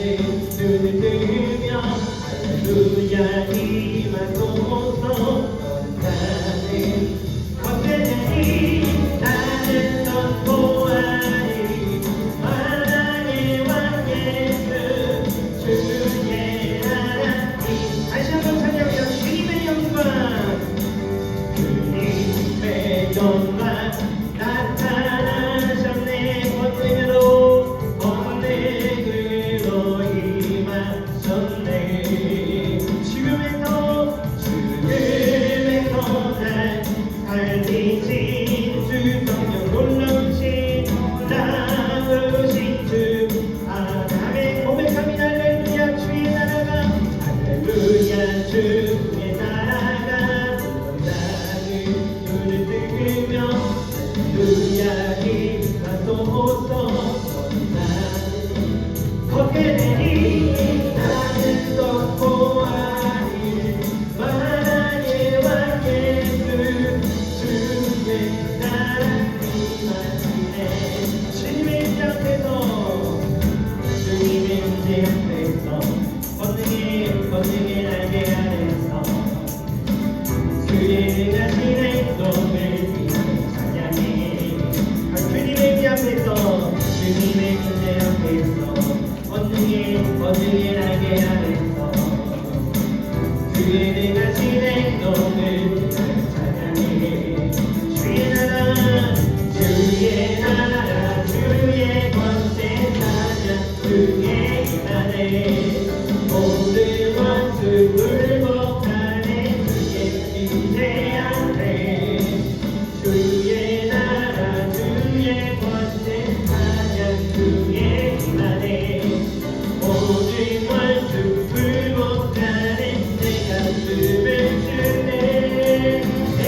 눈을 뜨며 할렐루야 임하소서. 나는 헛되니 나는 선포하리 만왕의 왕 예수 주의 나라니. 다시 한번 찬양해요. 주님의 영광 주님의 영광 나타나셨네. 권능으로 권능으로 임하셨네. 죽음에서 날 살리신 주 성령 놀라우신 주. 아담의 고백함이 할렐루야 주의 나라가 할렐루야 주의 나라가. 나는 눈을 뜨며 할렐루야 임하소서. 나는 걷게 되니 나는 선포하리 만왕의 왕 예수 주의 나라 임하시네. 주님의 은혜 앞에서 주님의 은혜 앞에서 권능의 날개 아래서 주의 능하신 행동을 찬양해. 주님의 은혜 앞에서 주님의 은혜 앞에서 권능의 날개 아래서 주의 능하신 행동을 찬양해. 주의 나라 주의 나라 주의 권세 찬양 주의 나라에 모든 원수 굴복하네. 주의 임재 아래 주의 나라 주의 권세 찬양 주의 나라에 모든 원수 굴복하네. 내 가슴을 주네. 내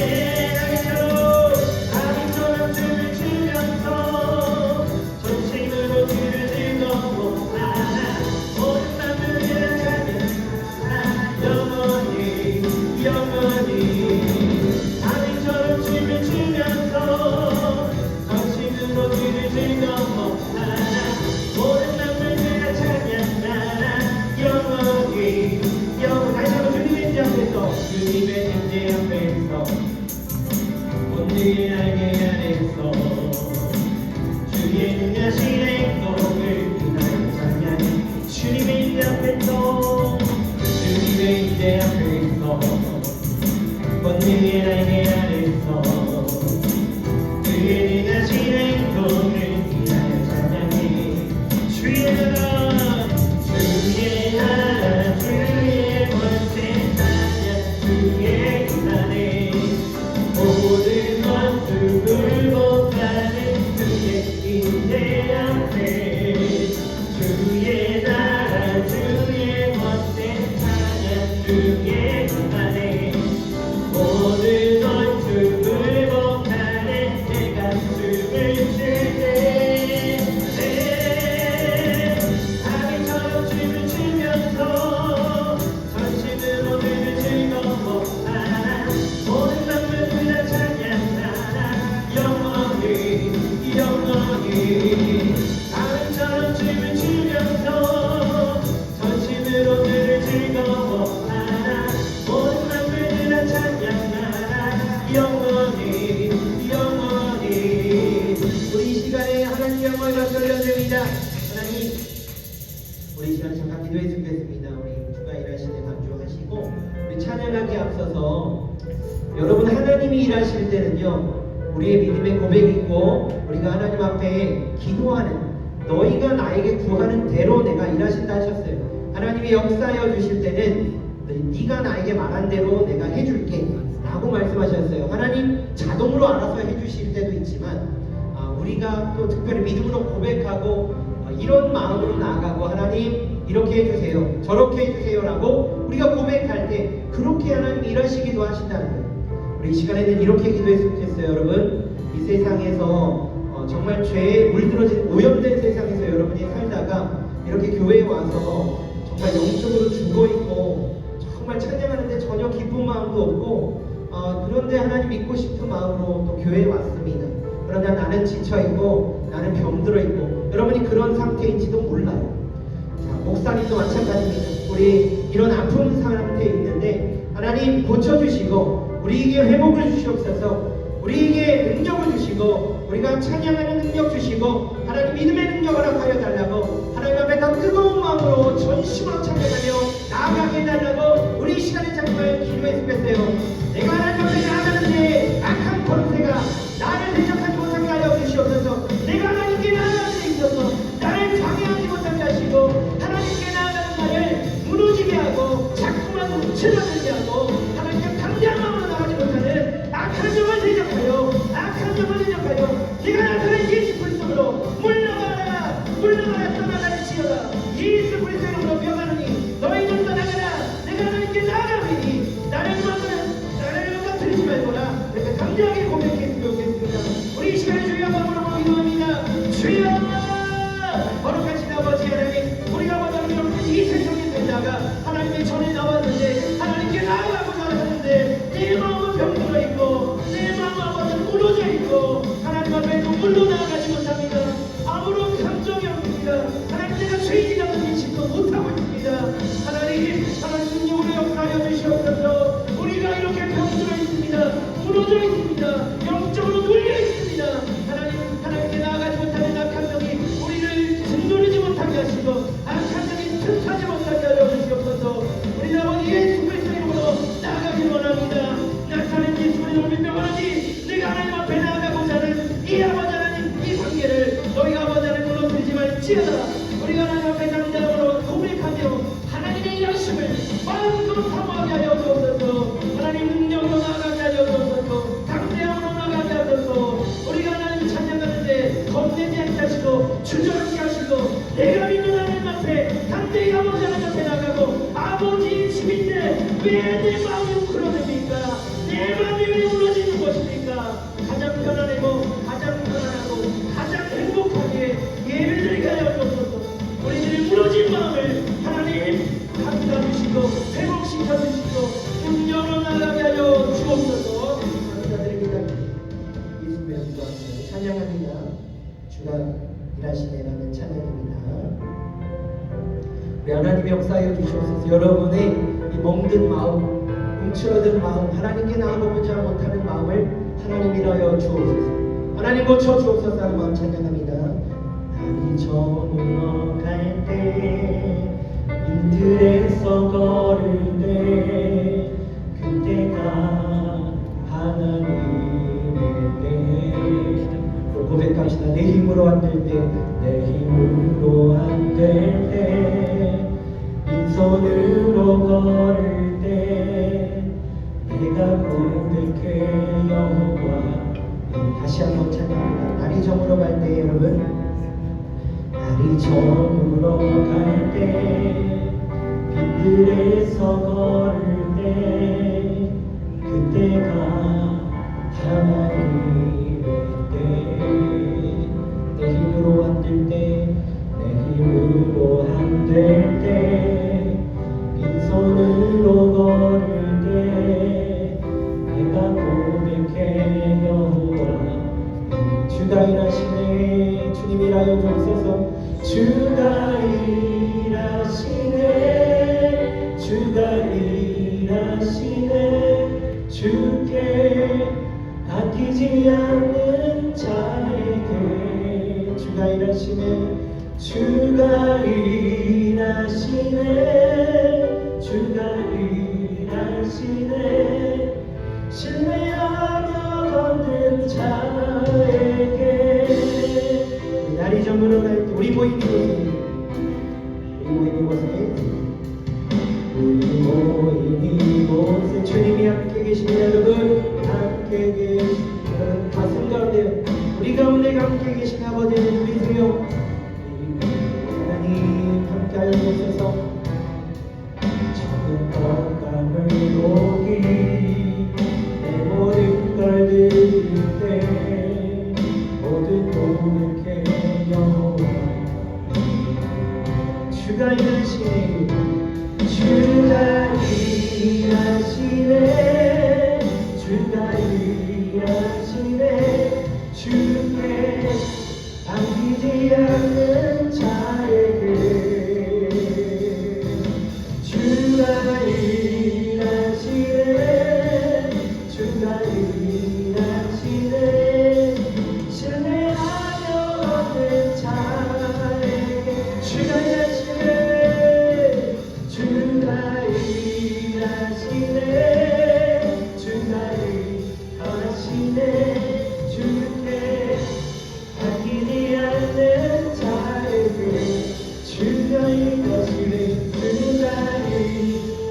아기처럼 춤을 추면서 전심으로 주를 즐거워하라. 모든 맘을 찬양하라. 영원히 아기처럼 춤을 추면서 전심으로 주를 즐거워하라. 모든 맘을 찬양하라. 영원히 다시 한번 주님의 인재 앞에서 주님의 인재 앞에서 권능의 날개 아래서 주의 능하신 행동을 인하여 찬양해. 주님의 인재 앞에서 주님의 인재 앞에서 권능의 날개 아래서 주의 능하신 행동을 인하여 찬양해. 주의 나라 주의 나라 주의 권세 찬양 주의 나라에 모든 원수 굴복하는 주의 인재 앞에 주의 나라 주의 권세 찬양 주의 나라에 모든 원수 굴복하는 내 가슴을 주네. 아기처럼 춤을 추면서 전심으로 눈을 즐거워하라. 모든 맘을 다 찬양하라. 영원히 아기처럼 춤을 추면서 전심으로 눈을 즐거워하라. 모든 맘을 다 찬양하라. 영원히 우리 이 시간에 하나님 영광을 받들려드립니다. 하나님 우리 시간 잠깐 기도했으면 좋겠습니다. 우리 주가 일하실 때 강조하시고 우리 찬양하기 앞서서 여러분 하나님이 일하실 때는요 우리의 믿음의 고백이 있고 우리가 하나님 앞에 기도하는 너희가 나에게 구하는 대로 내가 일하신다 하셨어요. 하나님이 역사하여 주실 때는 네가 나에게 말한 대로 내가 해줄게 라고 말씀하셨어요. 하나님 자동으로 알아서 해주실 때도 있지만 우리가 또 특별히 믿음으로 고백하고 이런 마음으로 나아가고 하나님 이렇게 해주세요 저렇게 해주세요 라고 우리가 고백할 때 그렇게 하나님 일하시기도 하신다는 거예요. 우리 이 시간에는 이렇게 기도했으면 좋겠어요. 여러분 이 세상에서 정말 죄에 물들어진 오염된 세상에서 여러분이 살다가 이렇게 교회에 와서 정말 영적으로 죽어있고 정말 찬양하는데 전혀 기쁜 마음도 없고 그런데 하나님 믿고 싶은 마음으로 또 교회에 왔습니다. 그러나 나는 지쳐있고 나는 병들어있고 여러분이 그런 상태인지도 몰라요. 자, 목사님도 마찬가지입니다. 우리 이런 아픈 상태에 있는데 하나님 고쳐주시고 우리에게 회복을 주시옵소서. 우리에게 능력을 주시고 우리가 찬양하는 능력 주시고 하나님 믿음의 능력을 허락하여 달라고 하나님 앞에 더 뜨거운 마음으로 전심으로 찬양하며 나아가게 해달라고 우리 이 시간에 정말 기도해 주겠어요. 내가 하나님 앞에 나아가는데 악한 권세가 나를 대적하지 못하게 하여 주시옵소서. 내가 하나님께 나아가는 데 있어서 나를 방해하지 못하게 하시고 하나님께 나아가는 나를 무너지게 하고 자꾸만 움츠러들게 하고 하나님께 강대한 마음으로 나가지 못하는 악한 점을 대적하여 악한 점을 대적하여 내가 나타낸 예수 그리스도로 물러가라 물러가라 떠나가리지어다. 예수 그리스도 이름으로 명하노니 너희는 떠나가라. 내가 하나님께 나아가리니 나를 들지 말거라. 이렇게 강력하게 고백했으면 좋겠습니다. 우리 이 시간에 주여 한번 기도합니다. 주여 거룩하신 아버지 하나님, 우리가 마땅히 이렇게 이 세상에 살다가 하나님의 전에 나왔는데 하나님께 나아가고자 하는데 내 마음은 병들어 있고 내 마음 아버지는 무너져 있고 하나님 앞에 눈물로 나아가지 못합니다. 아무런 감정이 없습니다. 하나님 내가 죄인이라는 인식도 못하고 있습니다. 하나님 능력으로 역사하여 주시옵소서. 우리가 이렇게 병들어 있습니다. 무너져 있습니다. 영적으로 눌려 있습니다. 하나님께 나아가지 못하는 악한 영이 우리를 짓누르지 못하게 하시고 악한 영이 틈타지 못하게 하여 주시옵소서. 우리 아버지 예수 그리스도 이름으로 나아가길 원합니다. 나타낸 예수 그리스도를 명하니 내가 하나님 앞에 나아가고자 하는 이 아버지 하나님 이 관계를 너희가 아버지 하나님 무너뜨리지 말지어다. 우리가 하나님 앞에 당장으로 고백하며 하나님의 일하심을 마음껏 사모하게 하여 주옵소서. 하나님 능력으로 나아가게 하여 주옵소서. 강대함으로 나아가게 하소서. 우리가 하나님 찬양하는데 겁내지 않게 하시고 주저앉게 하시고 내가 믿는 하나님 앞에 강대히 아버지 하나님 앞에 나가고 아버지 집인데 왜 내 마음이 웅크러집니까? 내 마음이 왜 무너지는 것입니까? 가장 편안하고 가장 편안하고 가장 행복하게 예배드리게 하여 주옵소서. 우리들의 무너진 마음을 하나님 감싸주시고 회복시켜주시고 능력으로 나아가게 하여 주옵소서. 감사드립니다. 예수님의 기도합니다. 찬양합니다. 주가 일하시네라는 찬양입니다. 우리 하나님의 역사하여 주시옵소서. 여러분의 이 멍든 마음, 움츠러든 마음, 하나님께 나아가고자 못하는 마음을 하나님 일하여 주옵소서. 하나님 고쳐 주옵소서 하는 마음 찬양합니다. 날이 저물어 갈 때 인들에서 걸을 때 그때가 하나님의 때 고백합시다. 내 힘으로 안 될 때 내 힘으로 안 될 때 빈손으로 걸을 때 내가 고백해 여호와. 다시 한번 찬양합니다. 날이 저물어 갈 때 여러분, 날이 저물어 갈 때 빈들에서 걸을 때 그때가 하나님의 때. 내 힘으로 안 될 때 내 힘으로 안 될 때 빈손으로 걸을 때 내가 고백해 여호와. 주가 일하시네. 주님 일하여 주옵소서. 주가 일하시네. 주가 일하시네. 주께 아끼지 않는 자에게 주가 일하시네. 주가 일하시네. 주가 일하시네. 신뢰하며 걷는 자에게. 날이 저물어 갈 때 우리 모인 이곳에 우리 모인 이곳에 주님이 함께 계십니다. 여러분 함께 계십니다. 여러분 가슴 가운데 우리 가운데 함께 계신 아버지 우리 주여 하나님 함께 하여 주셔서 적은 떡감을 녹이 내 모든 걸 드릴 때 모든 고백해 여호와. 주가 일하시네. 주가 일하시네. 주가 일하시네. 주께 안기지 않는 자에게 이것이네 주다니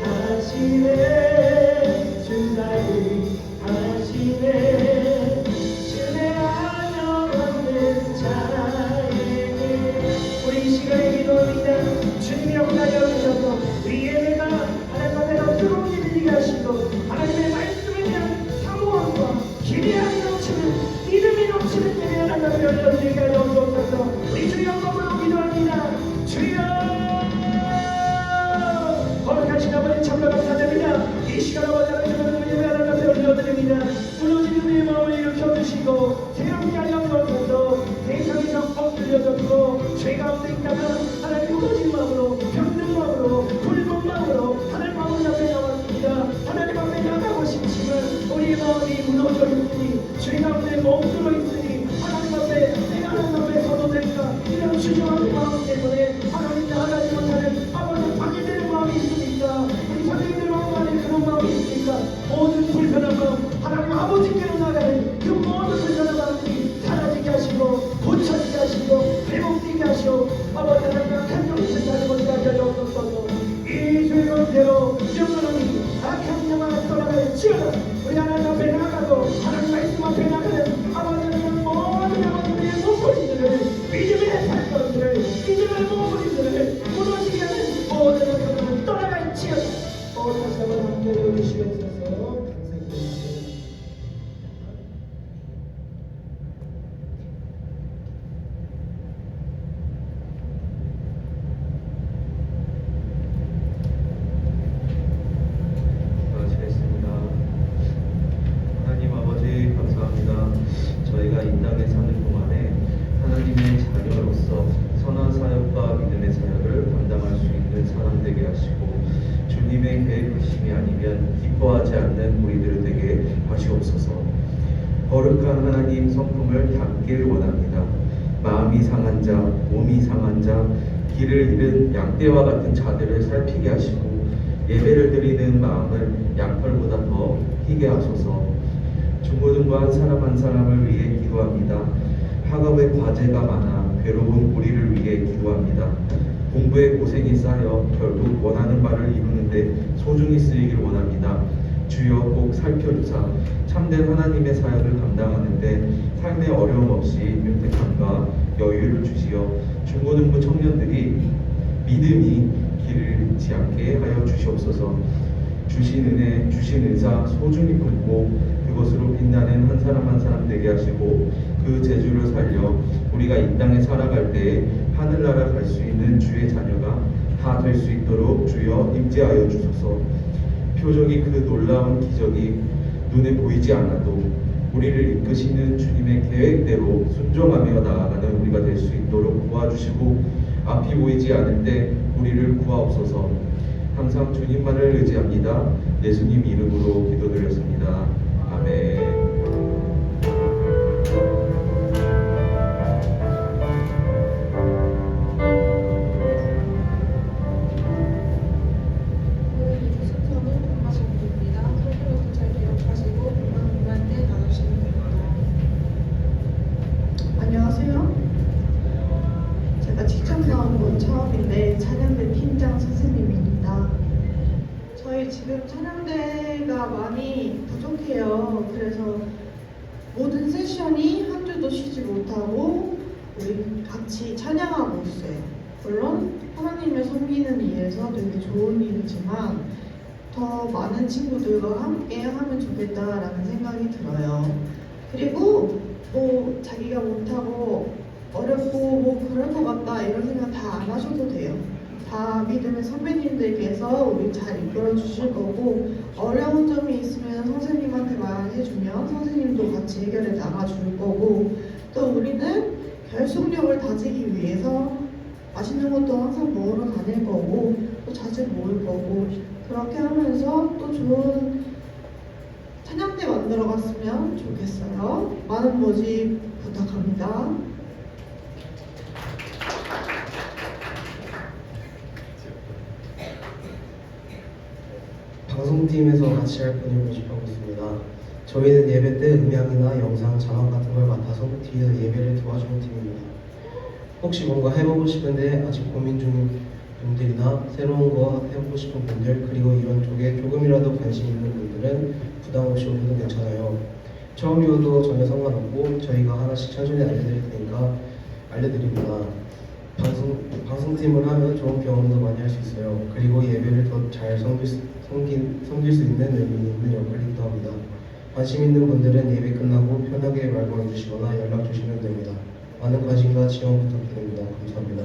하시네 주다니 하시네 주의 안녕 없는 자에게 우리 이 시간에 기도합니다. 주님이 영광 여기셔서 우리 예배가 하나님 앞에 뜨거운 예배 되게 하시고 하나님의 말씀에 대한 사모함과 기대함이 넘치는 믿음이 넘치는 예배 하나님 앞에 열려드리게 하여 주옵소서. 우리 주 영광으로 기도합니다. 주여 거룩하신 아버지 참으로 감사드립니다. 이 시간 아버지 하나님 예배 하나님 앞에 올려드립니다. 무너진 우리의 마음을 일으켜주시고 새롭게 하여 주옵소서. 세상에서 엎드려졌고 죄 가운데 있다가 하나님 무너진 마음으로 병든 마음으로 굶은 마음으로 하나님 마음 앞에 나왔습니다. 하나님 앞에 나가고 싶지만 우리의 마음이 무너져 있으니 죄 가운데 멈추어 있으니 하나님 앞에 내가 하나님 앞에 서도 될까 이런 주저하는 마음 때문에 하나님 나아가지 못하는 아버지 방해되는 마음이 있습니까? 우리 선생님들 마음 안에 그런 마음이 있습니까? 모든 불편한 마음 하나님 아버지께로 나가는 그 모든 불편한 마음이 사라지게 하시고 고쳐지게 하시고 회복되게 하시고 아버지 하나님 악한 정신 가지고 가게 하옵소서. 이 주의 은혜로 영원히 악한 영화가 떠나갈지어다. 우리 하나님 앞에 나가도 하나님 말씀 앞에 나가는 아버지 하나님 모든 아버지의 몸부림들을 믿음의 발걸음들을 믿음의 몸부림들을 무너지게 하는 모든 악한 떠나갈지어다. 다시 한번 함께 해주시옵소서. 감사드립니다. 하나님 아버지 감사합니다. 저희가 이 땅에 사는 동안에 하나님의 자녀로서 선한 사역과 믿음의 사역을 감당할 수 있는 사람 되게 하시고 주님의 계획하심이 아니면 기뻐하지 않는 우리들 되게 하시옵소서. 거룩한 하나님 성품을 담길 원합니다. 마음이 상한 자, 몸이 상한 자, 길을 잃은 양떼와 같은 자들을 살피게 하시고 예배를 드리는 마음을 양털보다 더 희게 하소서. 중고등부 한 사람 한 사람을 위해 기도합니다. 학업의 과제가 많아 괴로운 우리를 위해 기도합니다. 공부에 고생이 쌓여 결국 원하는 바를 이루는데 소중히 쓰이길 원합니다. 주여 꼭 살펴주사 참된 하나님의 사역을 감당하는데 삶의 어려움 없이 윤택함과 여유를 주시어 중고등부 청년들이 믿음이 길을 잃지 않게 하여 주시옵소서. 주신 은혜, 주신 은사 소중히 품고 그것으로 빛나는 한 사람 한 사람 되게 하시고 그 재주를 살려 우리가 이 땅에 살아갈 때에 하늘나라 갈 수 있는 주의 자녀가 다 될 수 있도록 주여 임재하여 주소서. 표적이 그 놀라운 기적이 눈에 보이지 않아도 우리를 이끄시는 주님의 계획대로 순종하며 나아가는 우리가 될 수 있도록 도와주시고 앞이 보이지 않을 때 우리를 구하옵소서. 항상 주님만을 의지합니다. 예수님 이름으로 기도드렸습니다. 아멘. 안녕하세요. 제가 직접 나온 건 처음인데 찬양대 팀장 선생님입니다. 저희 지금 찬양대가 많이 부족해요. 그래서 모든 세션이 한 주도 쉬지 못하고 우리 같이 찬양하고 있어요. 물론 하나님을 섬기는 일에서 되게 좋은 일이지만 더 많은 친구들과 함께 하면 좋겠다라는 생각이 들어요. 그리고 뭐 자기가 못하고 어렵고 뭐 그럴 것 같다 이런 생각 다 안 하셔도 돼요. 다 믿음의 선배님들께서 우리 잘 이끌어 주실 거고 어려운 점이 있으면 선생님한테 말해주면 선생님도 같이 해결해 나가 줄 거고 또 우리는 결속력을 다지기 위해서 맛있는 것도 항상 먹으러 다닐 거고 또 자주 모을 거고 그렇게 하면서 또 좋은 찬양대 만들어 갔으면 좋겠어요. 많은 모집 부탁합니다. 방송팀에서 같이 할 분을 모집하고 있습니다. 저희는 예배 때 음향이나 영상, 자막 같은 걸 맡아서 뒤에서 예배를 도와주는 팀입니다. 혹시 뭔가 해보고 싶은데 아직 고민 중인 분들이나 새로운 거 해보고 싶은 분들, 그리고 이런 쪽에 조금이라도 관심 있는 분들은 부담 없이 오셔도 괜찮아요. 처음이어도 전혀 상관없고 저희가 하나씩 천천히 알려드릴 테니까 알려드립니다. 방송팀을 하면 좋은 경험도 많이 할 수 있어요. 그리고 예배를 더 잘 섬길 수 있는 의미 있는 역할이기도 합니다. 관심 있는 분들은 예배 끝나고 편하게 말 걸어주시거나 연락 주시면 됩니다. 많은 관심과 지원 부탁드립니다. 감사합니다.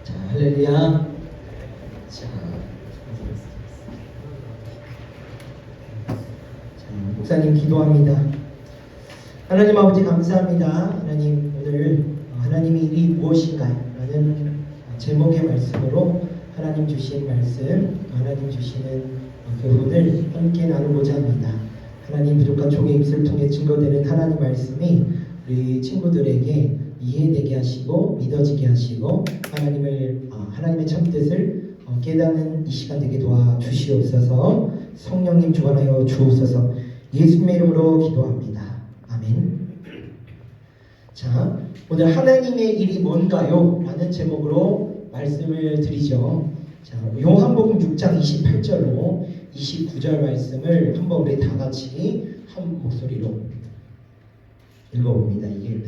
자, 할렐루야. 자, 목사님 기도합니다. 하나님 아버지 감사합니다. 하나님 오늘 하나님의 일이 무엇인가요? 라는 제목의 말씀으로 하나님 주신 말씀, 하나님 주시는 교훈을 함께 나누고자 합니다. 하나님 부족한 종의 입술 통해 증거되는 하나님 말씀이 우리 친구들에게 이해되게 하시고 믿어지게 하시고 하나님의 참뜻을 깨닫는 이 시간 되게 도와주시옵소서. 성령님 주관하여 주옵소서. 예수님의 이름으로 기도합니다. 아멘. 자, 오늘 하나님의 일이 뭔가요? 라는 제목으로 말씀을 드리죠. 자, 요한복음 6장 28절로 29절 말씀을 한번 우리 다 같이 한 목소리로 읽어봅니다. 이게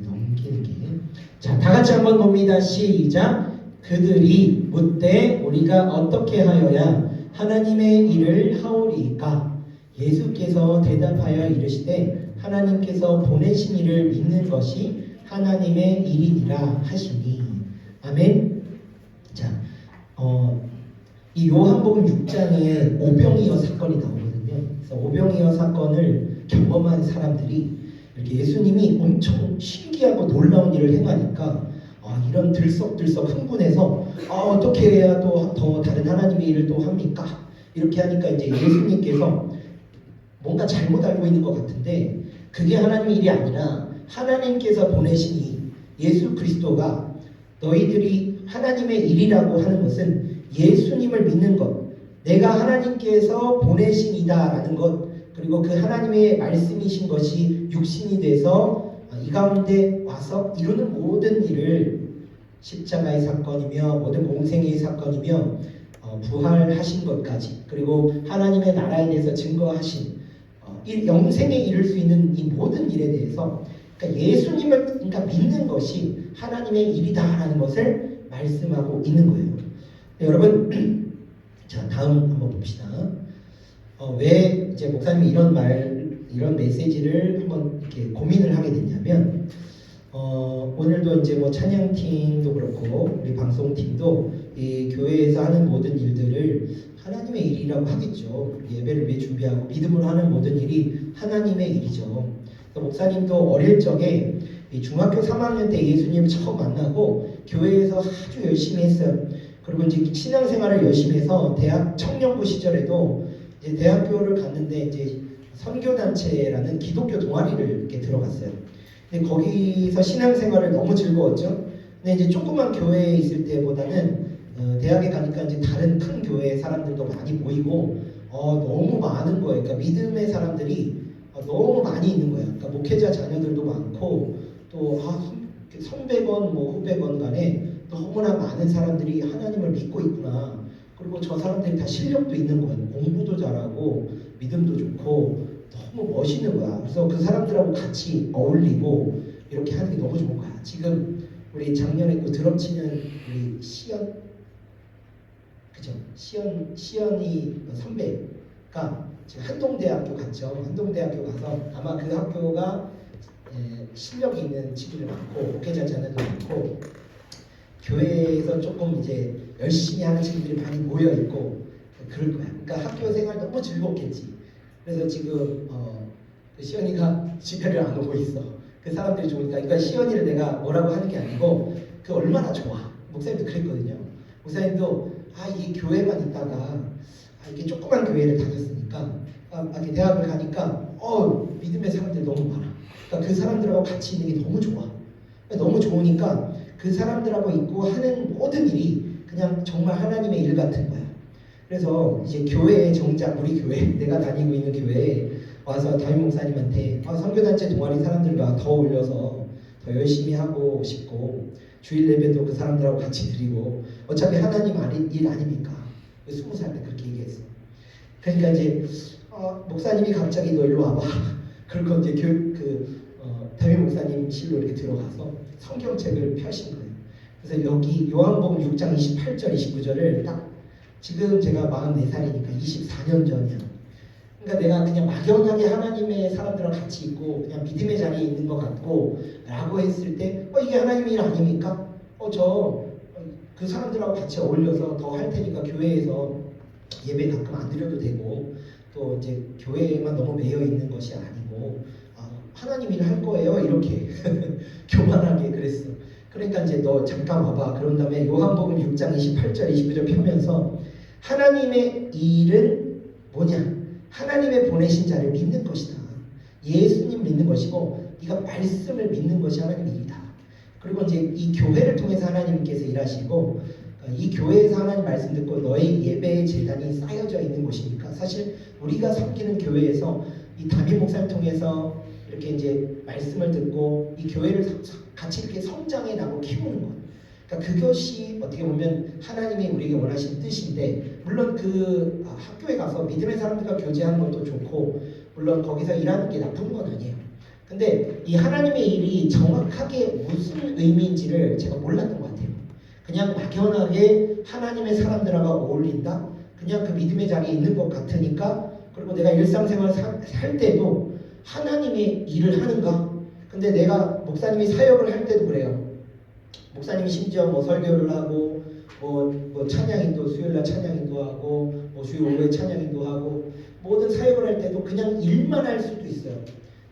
너무 긴 게. 자, 다 같이 한번 봅니다. 시작. 그들이 묻되 우리가 어떻게 하여야 하나님의 일을 하오리까? 예수께서 대답하여 이르시되 하나님께서 보내신 이를 믿는 것이 하나님의 일이니라 하시니. 아멘. 자, 이 요한복음 6장에 오병이어 사건이 나오거든요. 그래서 오병이어 사건을 경험한 사람들이 이렇게 예수님이 엄청 신기하고 놀라운 일을 행하니까 이런 들썩들썩 흥분해서 어떻게 해야 또 더 다른 하나님의 일을 또 합니까? 이렇게 하니까 이제 예수님께서 뭔가 잘못 알고 있는 것 같은데 그게 하나님의 일이 아니라 하나님께서 보내신 이 예수 그리스도가 너희들이 하나님의 일이라고 하는 것은 예수님을 믿는 것, 내가 하나님께서 보내신 이다라는 것, 그리고 그 하나님의 말씀이신 것이 육신이 돼서 이 가운데 와서 이루는 모든 일을 십자가의 사건이며 모든 공생의 사건이며 부활하신 것까지, 그리고 하나님의 나라에 대해서 증거하신 영생에 이를 수 있는 이 모든 일에 대해서 그러니까 예수님을 믿는 것이 하나님의 일이다라는 것을 말씀하고 있는 거예요. 여러분, 자 다음 한번 봅시다. 왜 이제 목사님이 이런 메시지를 한번 이렇게 고민을 하게 됐냐면 오늘도 이제 뭐 찬양팀도 그렇고 우리 방송팀도 이 교회에서 하는 모든 일들을 하나님의 일이라고 하겠죠. 예배를 위해 준비하고 믿음으로 하는 모든 일이 하나님의 일이죠. 목사님도 어릴 적에 중학교 3학년 때 예수님을 처음 만나고 교회에서 아주 열심히 했어요. 그리고 이제 신앙생활을 열심히 해서 대학 청년부 시절에도 이제 대학교를 갔는데 이제 선교단체라는 기독교 동아리를 이렇게 들어갔어요. 근데 거기서 신앙생활을 너무 즐거웠죠. 근데 이제 조그만 교회에 있을 때보다는 대학에 가니까 이제 다른 큰 교회 사람들도 많이 모이고 너무 많은 거예요. 그러니까 믿음의 사람들이 너무 많이 있는 거예요. 그러니까 목회자 자녀들도 많고 또 선배건 뭐 후배건 간에 너무나 많은 사람들이 하나님을 믿고 있구나. 그리고 저 사람들이 다 실력도 있는 거예요. 공부도 잘하고 믿음도 좋고 너무 멋있는 거야. 그래서 그 사람들하고 같이 어울리고 이렇게 하는 게 너무 좋은 거야. 지금 우리 작년에 그 드럼 치는 우리 시연, 그죠? 시연이 선배가 지금 한동대학교 갔죠. 한동대학교 가서 아마 그 학교가 실력이 있는 친구들 많고 목회자 자녀도 많고 교회에서 조금 이제 열심히 하는 친구들이 많이 모여 있고 그럴 거야. 그러니까 학교 생활 너무 즐겁겠지. 그래서 지금 그 시연이가 집회를 안 오고 있어. 그 사람들이 좋으니까. 그러니까 시연이를 내가 뭐라고 하는 게 아니고 그 얼마나 좋아. 목사님도 그랬거든요. 목사님도 이 교회만 있다가 이렇게 조그만 교회를 다녔으니까 이렇게 대학을 가니까 믿음의 사람들이 너무 많아. 그러니까 그 사람들하고 같이 있는 게 너무 좋아. 너무 좋으니까 그 사람들하고 있고 하는 모든 일이 그냥 정말 하나님의 일 같은 거야. 그래서 이제 교회에 정작 우리 교회 내가 다니고 있는 교회에 와서 담임 목사님한테 선교단체 동아리 사람들과 더 올려서 더 열심히 하고 싶고 주일 예배도 그 사람들하고 같이 드리고 어차피 하나님 일 아닙니까? 20살 때 그렇게 얘기했어. 그러니까 이제 목사님이 갑자기 너 일로 와봐. 그리고 이제 담임 목사님실로 이렇게 들어가서 성경책을 펴신 거예요. 그래서 여기 요한복음 6장 28절 29절을 딱 지금 제가 44살이니까 24년 전이야. 그러니까 내가 그냥 막연하게 하나님의 사람들랑 같이 있고 그냥 믿음의 자리에 있는 것 같고 라고 했을 때 이게 하나님의 일 아닙니까? 그 사람들하고 같이 어울려서 더 할 테니까 교회에서 예배 가끔 안 드려도 되고 또 이제 교회에만 너무 매여 있는 것이 아니고 하나님 일 할 거예요 이렇게 교만하게 그랬어. 그러니까 이제 너 잠깐 와봐. 그런 다음에 요한복음 6장 28절 29절 펴면서 하나님의 일은 뭐냐? 하나님의 보내신 자를 믿는 것이다. 예수님 믿는 것이고 네가 말씀을 믿는 것이 하나님의 일이다. 그리고 이제 이 교회를 통해서 하나님께서 일하시고 이 교회에서 하나님 말씀 듣고 너의 예배의 재단이 쌓여져 있는 곳이니까 사실 우리가 섬기는 교회에서 이 담임 목사를 통해서 이렇게 이제 말씀을 듣고 이 교회를 같이 이렇게 성장해 나고 키우는 것. 그러니까 그것이 어떻게 보면 하나님이 우리에게 원하신 뜻인데 물론 그 학교에 가서 믿음의 사람들과 교제하는 것도 좋고 물론 거기서 일하는 게 나쁜 건 아니에요. 근데 이 하나님의 일이 정확하게 무슨 의미인지를 제가 몰랐던 것 같아요. 그냥 막연하게 하나님의 사람들하고 어울린다? 그냥 그 믿음의 자리에 있는 것 같으니까 그리고 내가 일상생활 살 때도 하나님의 일을 하는가? 근데 내가 목사님이 사역을 할 때도 그래요. 목사님이 심지어 뭐 설교를 하고 뭐 찬양인도 수요일날 찬양인도 하고 뭐 주일 오후에 찬양인도 하고 모든 사역을 할 때도 그냥 일만 할 수도 있어요.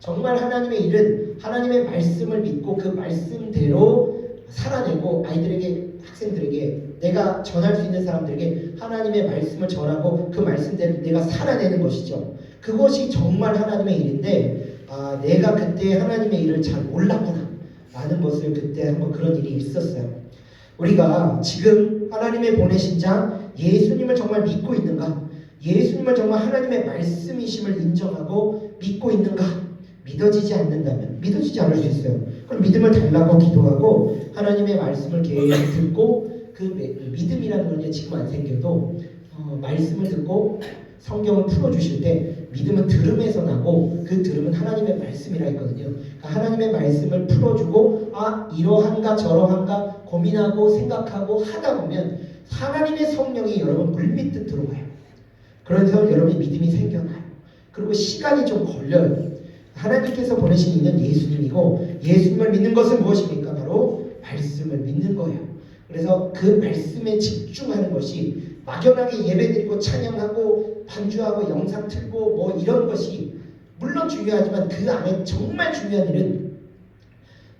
정말 하나님의 일은 하나님의 말씀을 믿고 그 말씀대로 살아내고 아이들에게 학생들에게 내가 전할 수 있는 사람들에게 하나님의 말씀을 전하고 그 말씀대로 내가 살아내는 것이죠. 그것이 정말 하나님의 일인데 내가 그때 하나님의 일을 잘 몰랐구나 라는 것을 그때 한번 그런 일이 있었어요. 우리가 지금 하나님의 보내신 자 예수님을 정말 믿고 있는가? 예수님을 정말 하나님의 말씀이심을 인정하고 믿고 있는가? 믿어지지 않는다면 믿어지지 않을 수 있어요. 그럼 믿음을 달라고 기도하고 하나님의 말씀을 계속 듣고 그 믿음이라는 건 지금 안 생겨도 말씀을 듣고 성경을 풀어주실 때 믿음은 들음에서 나고 그 들음은 하나님의 말씀이라 했거든요. 그러니까 하나님의 말씀을 풀어주고 이러한가 저러한가 고민하고 생각하고 하다 보면 하나님의 성령이 여러분 물밀듯 들어와요. 그래서 여러분의 믿음이 생겨나요. 그리고 시간이 좀 걸려요. 하나님께서 보내신 이는 예수님이고 예수님을 믿는 것은 무엇입니까? 바로 말씀을 믿는 거예요. 그래서 그 말씀에 집중하는 것이 막연하게 예배드리고 찬양하고 반주하고 영상 틀고 뭐 이런 것이 물론 중요하지만 그 안에 정말 중요한 일은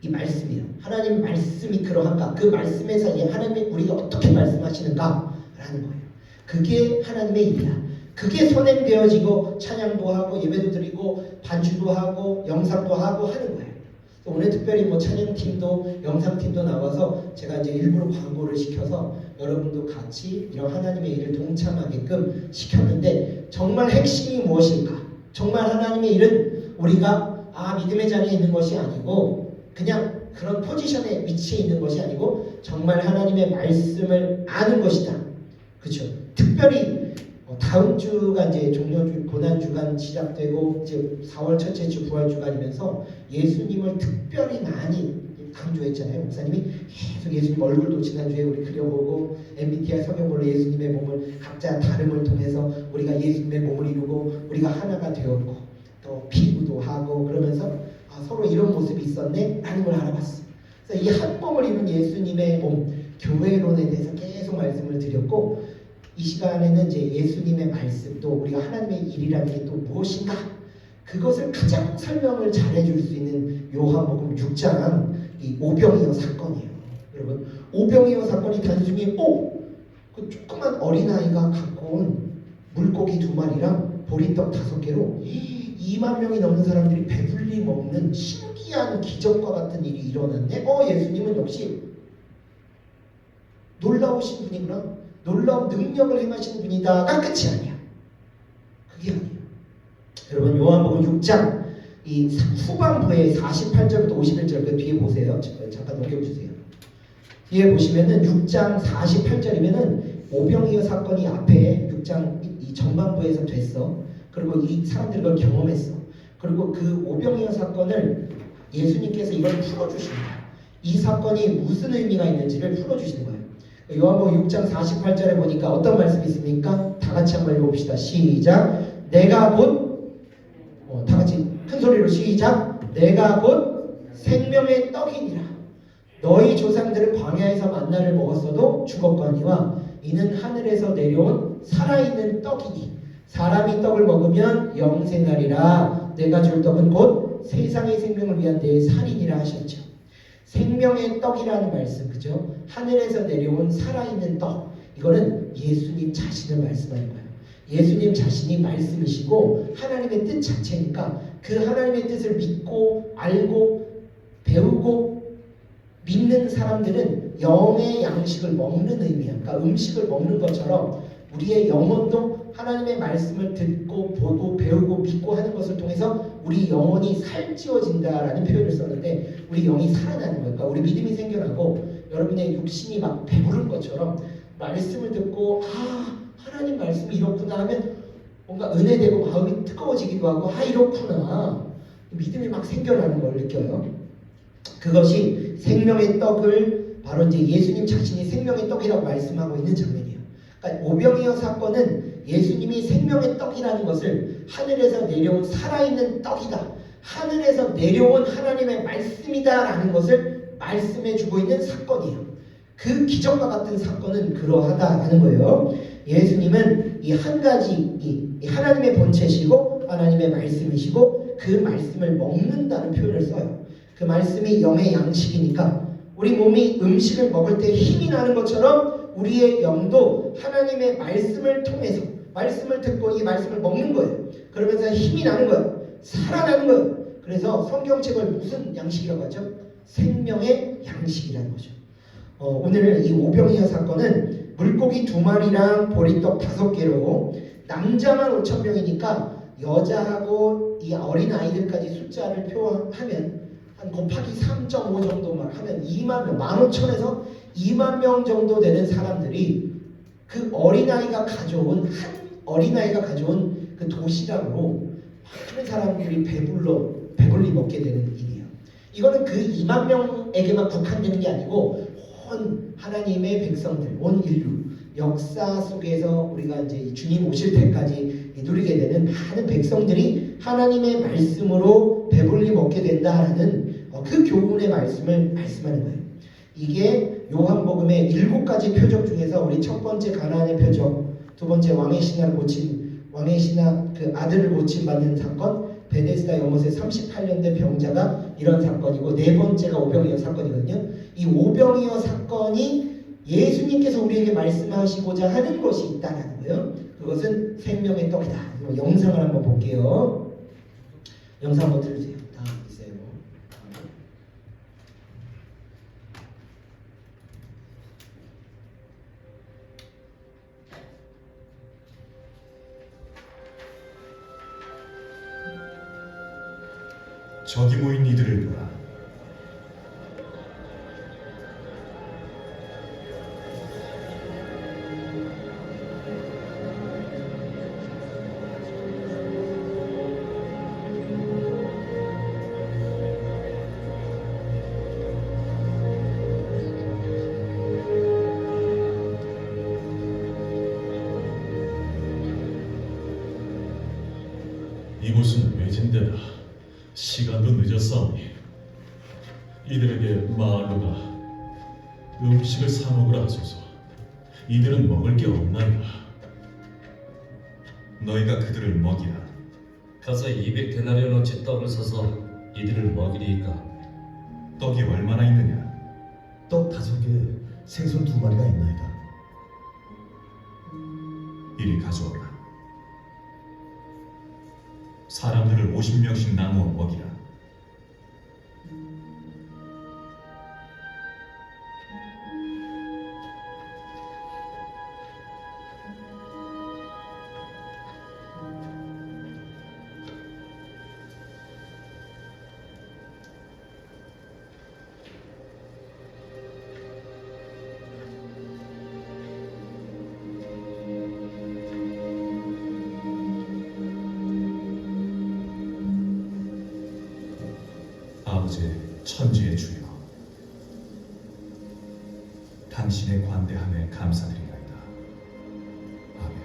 이 말씀이에요. 하나님 말씀이 그러한가? 그 말씀에서 하나님이 우리가 어떻게 말씀하시는가? 라는 거예요. 그게 하나님의 일이야. 그게 선행되어지고 찬양도 하고 예배도 드리고 반주도 하고 영상도 하고 하는 거예요. 오늘 특별히 뭐 찬양팀도 영상팀도 나와서 제가 이제 일부러 광고를 시켜서 여러분도 같이 이런 하나님의 일을 동참하게끔 시켰는데 정말 핵심이 무엇일까? 정말 하나님의 일은 우리가 믿음의 자리에 있는 것이 아니고 그냥 그런 포지션에 위치해 있는 것이 아니고 정말 하나님의 말씀을 아는 것이다. 그렇죠? 특별히 다음 주가 이제 종료주 고난주간 시작되고 이제 4월 첫째 주 부활주간이면서 예수님을 특별히 많이 강조했잖아요. 목사님이 계속 예수님 얼굴도 지난주에 우리 그려보고 MBTI 성경별로 예수님의 몸을 각자 다름을 통해서 우리가 예수님의 몸을 이루고 우리가 하나가 되었고 또 피구도 하고 그러면서 서로 이런 모습이 있었네 라는 걸 알아봤어요. 그래서 이 한 몸을 이룬 예수님의 몸 교회론에 대해서 계속 말씀을 드렸고 이 시간에는 이제 예수님의 말씀 또 우리가 하나님의 일이라는 게 또 무엇인가 그것을 가장 설명을 잘해줄 수 있는 요한복음 6장 이 오병이어 사건이에요. 여러분 오병이어 사건이 단순히 그 조그만 어린아이가 갖고 온 물고기 2마리랑 보리떡 5개로 2만 명이 넘는 사람들이 배불리 먹는 신기한 기적과 같은 일이 일어났네. 예수님은 역시 놀라우신 분이구나. 놀라운 능력을 행하시는 분이다가 끝이 아니야. 그게 아니에요. 여러분 요한복음 6장 이 후반부에 48절부터 51절 그 뒤에 보세요. 잠깐 넘겨주세요. 뒤에 보시면은 6장 48절이면은 오병이어 사건이 앞에 6장 이 전반부에서 됐어. 그리고 이 사람들이 그걸 경험했어. 그리고 그 오병이어 사건을 예수님께서 이걸 풀어주십니다. 이 사건이 무슨 의미가 있는지를 풀어주시는 거예요. 요한복음 6장 48절에 보니까 어떤 말씀이 있습니까? 다 같이 한번 읽어봅시다. 시작. 내가 곧 다 같이 큰 소리로 시작. 내가 곧 생명의 떡이니라. 너희 조상들은 광야에서 만나를 먹었어도 죽었거니와 이는 하늘에서 내려온 살아있는 떡이니 사람이 떡을 먹으면 영생하리라. 내가 줄 떡은 곧 세상의 생명을 위한 내 살이니라 하셨죠. 생명의 떡이라는 말씀, 그죠? 하늘에서 내려온 살아있는 떡, 이거는 예수님 자신을 말씀하는 거예요. 예수님 자신이 말씀이시고 하나님의 뜻 자체니까 그 하나님의 뜻을 믿고 알고 배우고 믿는 사람들은 영의 양식을 먹는 의미야. 그러니까 음식을 먹는 것처럼 우리의 영혼도 하나님의 말씀을 듣고 보고 배우고 믿고 하는 것을 통해서 우리 영혼이 살찌워진다라는 표현을 썼는데 우리 영이 살아나는 거예요. 그러니까 우리 믿음이 생겨나고 여러분의 육신이 막 배부른 것처럼 말씀을 듣고 하나님 말씀이 이렇구나 하면 뭔가 은혜되고 마음이 뜨거워지기도 하고 이렇구나 믿음이 막 생겨나는 걸 느껴요. 그것이 생명의 떡을 바로 이제 예수님 자신이 생명의 떡이라고 말씀하고 있는 장면이에요. 그러니까 오병이어 사건은 예수님이 생명의 떡이라는 것을 하늘에서 내려온 살아있는 떡이다. 하늘에서 내려온 하나님의 말씀이다라는 것을 말씀해주고 있는 사건이에요. 그 기적과 같은 사건은 그러하다라는 거예요. 예수님은 이 한 가지 이 하나님의 본체시고 하나님의 말씀이시고 그 말씀을 먹는다는 표현을 써요. 그 말씀이 영의 양식이니까 우리 몸이 음식을 먹을 때 힘이 나는 것처럼 우리의 영도 하나님의 말씀을 통해서 말씀을 듣고 이 말씀을 먹는 거예요. 그러면서 힘이 나는 거예요. 살아나는 거예요. 그래서 성경책을 무슨 양식이라고 하죠? 생명의 양식이라는 거죠. 오늘 이 오병이어 사건은 물고기 2마리랑 보리떡 5개로 남자만 5,000명이니까 여자하고 이 어린 아이들까지 숫자를 표하면 한 곱하기 3.5 정도만 하면 2만 명, 15,000에서 2만 명 정도 되는 사람들이 그 어린아이가 가져온 그 도시락으로 많은 사람들이 배불리 먹게 되는 일이에요. 이거는 그 2만 명에게만 국한되는 게 아니고 온 하나님의 백성들, 온 인류 역사 속에서 우리가 이제 주님 오실 때까지 누리게 되는 많은 백성들이 하나님의 말씀으로 배불리 먹게 된다라는 그 교훈의 말씀을 말씀하는 거예요. 이게 요한복음의 7가지 표적 중에서 우리 첫 번째 가나안의 표적, 두 번째 왕의 신하 그 아들을 고침받는 사건, 베데스다 연못에 38년 된 병자가 이런 사건이고 네 번째가 오병이어 사건이거든요. 이 오병이어 사건이 예수님께서 우리에게 말씀하시고자 하는 것이 있다는 거예요. 그것은 생명의 떡이다. 영상을 한번 볼게요. 영상 한번 들으세요. 다 있어요. 저기 모인 이들을 보라. 이곳은 외진데다 시간도 늦었사오니 이들에게 마을로 가 음식을 사 먹으라 하소서. 이들은 먹을 게 없나이다. 너희가 그들을 먹이라. 가서 200데나리온어치 떡을 사서 이들을 먹이리이까. 떡이 얼마나 있느냐? 떡 5개, 생선 2마리가 있나이다. 이리 가져오라. 사람들을 50명씩 나누어 먹이라. 아버지 천지의 주여, 당신의 관대함에 감사드리나이다. 아멘.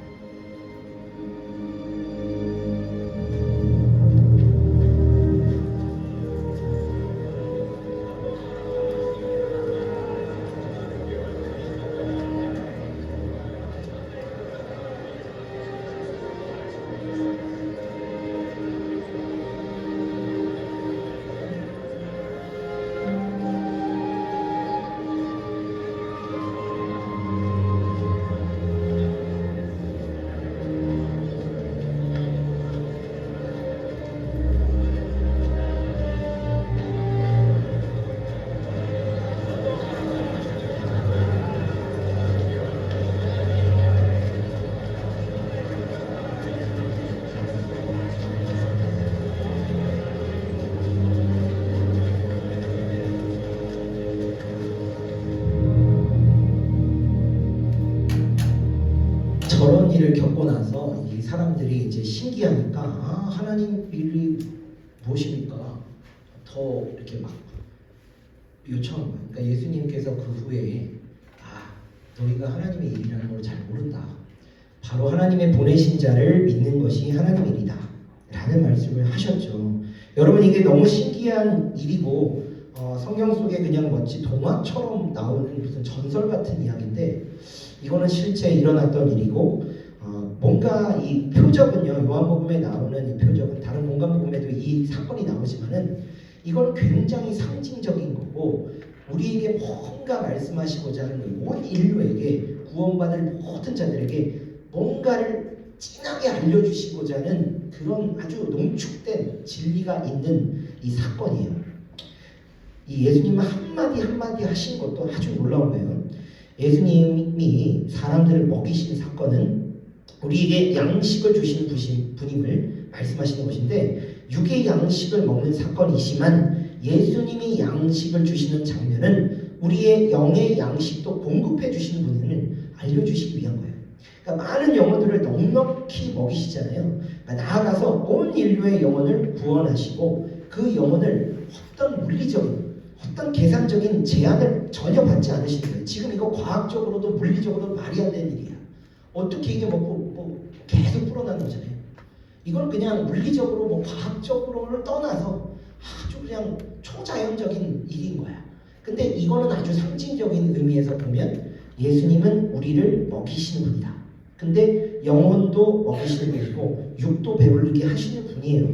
저런 일을 겪고 나서 이 사람들이 이제 신기하니까 아 하나님 일이 무엇입니까? 더 이렇게 막 요청한 거예요. 그러니까 예수님께서 그 후에 아 너희가 하나님의 일이라는 걸 잘 모른다. 바로 하나님의 보내신 자를 믿는 것이 하나님 일이다. 라는 말씀을 하셨죠. 여러분 이게 너무 신기한 일이고 성경 속에 그냥 마치 동화처럼 나오는 무슨 전설 같은 이야기인데 이거는 실제 일어났던 일이고 뭔가 이 표적은요 요한복음에 나오는 이 표적은 다른 공간복음에도 이 사건이 나오지만은 이건 굉장히 상징적인 거고 우리에게 뭔가 말씀하시고자 하는 거예요. 온 인류에게 구원받을 모든 자들에게 뭔가를 진하게 알려주시고자 하는 그런 아주 농축된 진리가 있는 이 사건이에요. 이 예수님은 한마디 한마디 하신 것도 아주 놀라운 거예요. 예수님이 사람들을 먹이신 사건은 우리에게 양식을 주시는 분임을 말씀하시는 것인데 육의 양식을 먹는 사건이지만 예수님이 양식을 주시는 장면은 우리의 영의 양식도 공급해 주시는 분임을 알려주시기 위한 거예요. 그러니까 많은 영혼들을 넉넉히 먹이시잖아요. 그러니까 나아가서 온 인류의 영혼을 구원하시고 그 영혼을 어떤 물리적인 어떤 계산적인 제한을 전혀 받지 않으시는 거예요. 지금 이거 과학적으로도 물리적으로도 말이 안 되는 일이야. 어떻게 이게 뭐 계속 불어나는 거잖아요. 이건 그냥 물리적으로 뭐 과학적으로를 떠나서 아주 그냥 초자연적인 일인 거야. 근데 이거는 아주 상징적인 의미에서 보면 예수님은 우리를 먹이시는 분이다. 근데 영혼도 먹이시는 분이고 육도 배부르게 하시는 분이에요.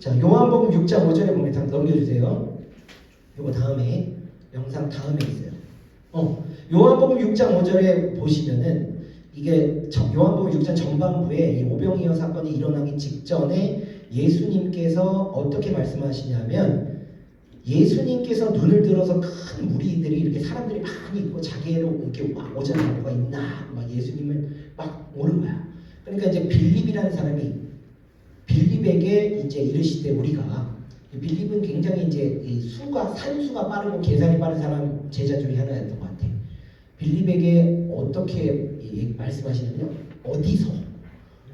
자, 요한복음 6장 5절에 보면 다 넘겨주세요. 요거 다음에 영상 다음에 있어요. 요한복음 6장 5절에 보시면은 이게 요한복음 6장 전반부에 이 오병이어 사건이 일어나기 직전에 예수님께서 어떻게 말씀하시냐면 예수님께서 눈을 들어서 큰 무리들이 이렇게 사람들이 많이 있고 자기로 이렇게 막 오자는 뭐가 있나 막 예수님을 막 오는 거야. 그러니까 이제 빌립이라는 사람이 빌립에게 이제 이르시되 우리가 빌립은 굉장히 이제 이 산수가 빠르고 계산이 빠른 사람 제자 중에 하나였던 것 같아. 빌립에게 어떻게 말씀하시냐면요.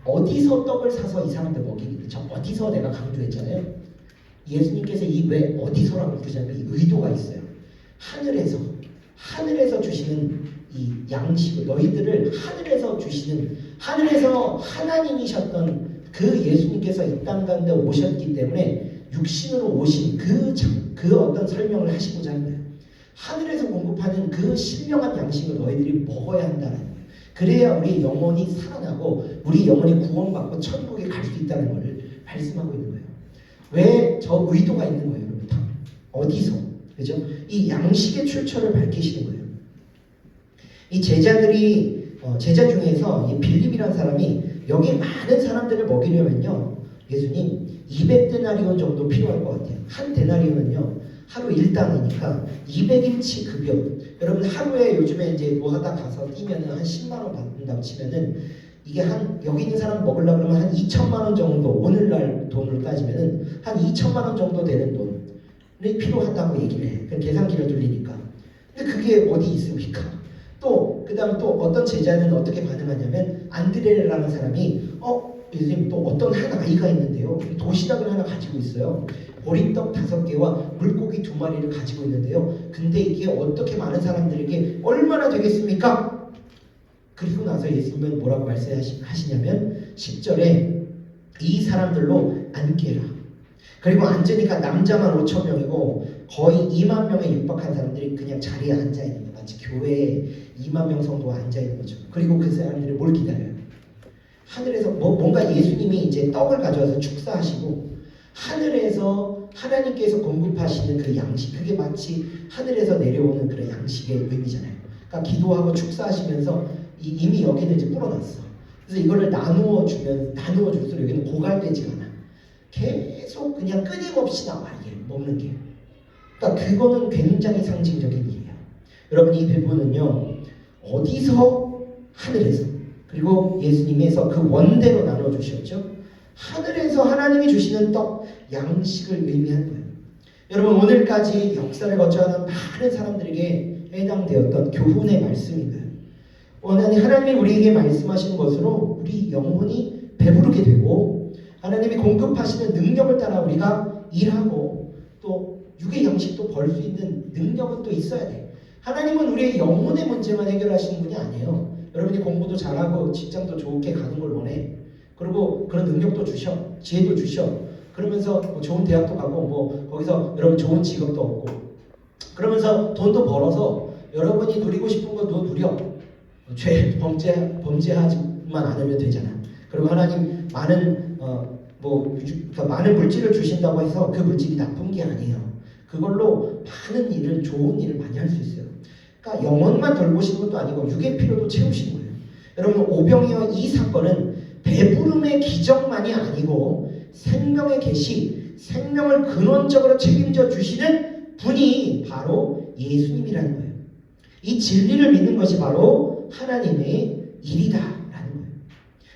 어디서 떡을 사서 이 사람들 먹이기를 저 어디서 내가 강조했잖아요. 예수님께서 이 왜 어디서라고 부르자면 이 의도가 있어요. 하늘에서 주시는 이 양식을 너희들을 하늘에서 주시는 하늘에서 하나님이셨던 그 예수님께서 이 땅 가운데 오셨기 때문에 육신으로 오신 그 어떤 설명을 하시고자 하는 거예요. 하늘에서 공급하는 그 신령한 양식을 너희들이 먹어야 한다는 거예요. 그래야 우리 영혼이 살아나고 우리 영혼이 구원받고 천국에 갈 수 있다는 것을 말씀하고 있는 거예요. 왜 저 의도가 있는 거예요, 여러분? 다 어디서? 그죠? 이 양식의 출처를 밝히시는 거예요. 이 제자들이 제자 중에서 이 빌립이라는 사람이 여기 많은 사람들을 먹이려면요, 예수님 200데나리온 정도 필요할 것 같아요. 한 데나리온은요 하루 일당이니까 200일치 급여. 여러분 하루에 요즘에 이제 뭐 하다 가서 뛰면은 한 10만 원 받는다고 치면은 이게 한 여기 있는 사람 먹으려고 그러면 한 2천만 원 정도 오늘날 돈으로 따지면은 한 2천만 원 정도 되는 돈이 필요하다고 얘기를 해. 그 계산기를 돌리니까. 근데 그게 어디 있습니까? 또 그다음 또 어떤 제자는 어떻게 반응하냐면 안드레라는 사람이 예수님 또 어떤 한 아이가 있는데요. 도시락을 하나 가지고 있어요. 보리떡 5개와 물고기 2마리를 가지고 있는데요. 근데 이게 어떻게 많은 사람들에게 얼마나 되겠습니까? 그리고 나서 예수님은 뭐라고 말씀하시냐면 10절에 이 사람들로 앉게 해라. 그리고 앉으니까 남자만 5,000명이고 거의 2만 명에 육박한 사람들이 그냥 자리에 앉아 있는 거예요. 마치 교회에 2만 명 성도가 앉아 있는 거죠. 그리고 그 사람들이 뭘 기다려요? 하늘에서 뭔가 예수님이 이제 떡을 가져와서 축사하시고 하늘에서 하나님께서 공급하시는 그 양식, 그게 마치 하늘에서 내려오는 그런 양식의 의미잖아요. 그러니까 기도하고 축사하시면서 이미 여기는 이제 불어났어. 그래서 이거를 나누어 줄수록 여기는 고갈되지가 않아. 계속 그냥 끊임없이 나와, 이게 먹는 게. 그러니까 그거는 굉장히 상징적인 일이에요. 여러분, 이 부분은요, 어디서? 하늘에서. 그리고 예수님께서 그 원대로 나눠 주셨죠. 하늘에서 하나님이 주시는 떡, 양식을 의미하는 거예요. 여러분, 오늘까지 역사를 거쳐가는 많은 사람들에게 해당되었던 교훈의 말씀인가요? 하나님이 우리에게 말씀하시는 것으로 우리 영혼이 배부르게 되고 하나님이 공급하시는 능력을 따라 우리가 일하고 또 육의 양식도 벌 수 있는 능력은 또 있어야 돼. 하나님은 우리의 영혼의 문제만 해결하시는 분이 아니에요. 여러분이 공부도 잘하고 직장도 좋게 가는 걸 원해. 그리고 그런 능력도 주셔. 지혜도 주셔. 그러면서 뭐 좋은 대학도 가고 뭐 거기서 여러분 좋은 직업도 얻고 그러면서 돈도 벌어서 여러분이 누리고 싶은 것도 누려. 범죄하지만 않으면 되잖아. 그리고 하나님 많은 그러니까 많은 물질을 주신다고 해서 그 물질이 나쁜 게 아니에요. 그걸로 많은 일을, 좋은 일을 많이 할 수 있어요. 그러니까 영혼만 돌보시는 것도 아니고 육의 필요도 채우시는 거예요. 여러분, 오병이어 이 사건은 배부름의 기적만이 아니고 생명의 계시, 생명을 근원적으로 책임져 주시는 분이 바로 예수님이라는 거예요. 이 진리를 믿는 것이 바로 하나님의 일이다라는 거예요.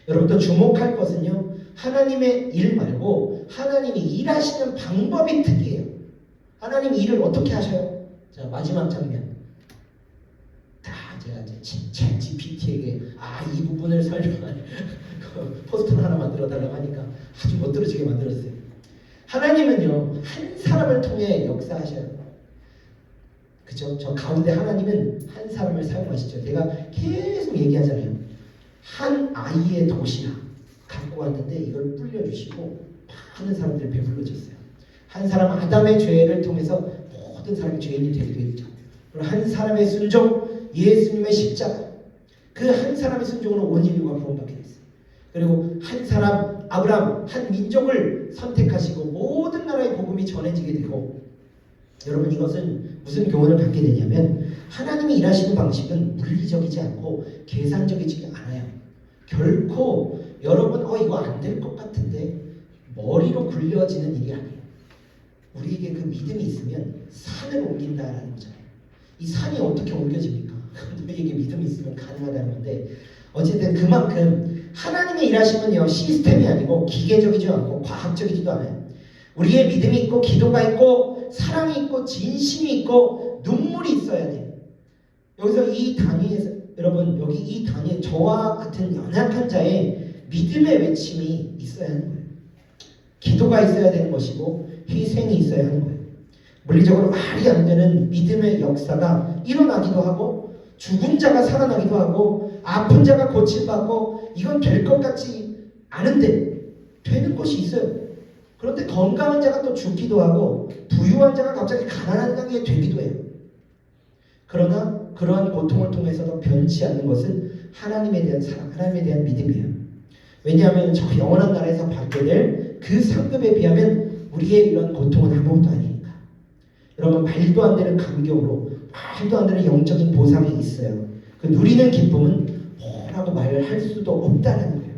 여러분, 또 주목할 것은요, 하나님의 일 말고 하나님이 일하시는 방법이 특이해요. 하나님이 일을 어떻게 하셔요? 자, 마지막 장면. 제가 챗 GPT에게 이 부분을 설명한 포스터 하나 만들어 달라고 하니까 아주 멋들어지게 만들었어요. 하나님은요, 한 사람을 통해 역사하셔요. 그죠? 저 가운데 하나님은 한 사람을 사용하시죠. 제가 계속 얘기하잖아요. 한 아이의 도시락 갖고 왔는데 이걸 불려주시고 많은 사람들이 배불러졌어요. 한 사람 아담의 죄를 통해서 모든 사람이 죄인이 되기도 했죠. 그리고 한 사람의 순종, 예수님의 십자가, 그 한 사람의 순종으로 온 인류가 구원받게 됐어요. 그리고 한 사람, 아브라함, 한 민족을 선택하시고 모든 나라의 복음이 전해지게 되고, 여러분, 이것은 무슨 교훈을 갖게 되냐면 하나님이 일하시는 방식은 물리적이지 않고 계산적이지 않아요. 결코 여러분 이거 안 될 것 같은데 머리로 굴려지는 일이 아니에요. 우리에게 그 믿음이 있으면 산을 옮긴다라는 거잖아요. 이 산이 어떻게 옮겨집니까? 너에게 믿음이 있으면 가능하다는 건데, 어쨌든 그만큼 하나님의 일하심은요, 시스템이 아니고 기계적이지도 않고 과학적이지도 않아요. 우리의 믿음이 있고 기도가 있고 사랑이 있고 진심이 있고 눈물이 있어야 돼요. 여기서 이 단위에서 여러분, 여기 이 단위에 저와 같은 연약한 자의 믿음의 외침이 있어야 하는 거예요. 기도가 있어야 되는 것이고 희생이 있어야 하는 거예요. 물리적으로 말이 안 되는 믿음의 역사가 일어나기도 하고 죽은 자가 살아나기도 하고 아픈 자가 고침받고 이건 될 것 같지 않은데 되는 것이 있어요. 그런데 건강한 자가 또 죽기도 하고 부유한 자가 갑자기 가난한 게 되기도 해요. 그러나 그러한 고통을 통해서도 변치 않는 것은 하나님에 대한 사랑, 하나님에 대한 믿음이에요. 왜냐하면 저 영원한 나라에서 받게 될 그 상급에 비하면 우리의 이런 고통은 아무것도 아니니까. 여러분, 말도 안 되는 감격으로, 말도 안 되는 영적인 보상이 있어요. 그 누리는 기쁨은 뭐라고 말을 할 수도 없다는 거예요.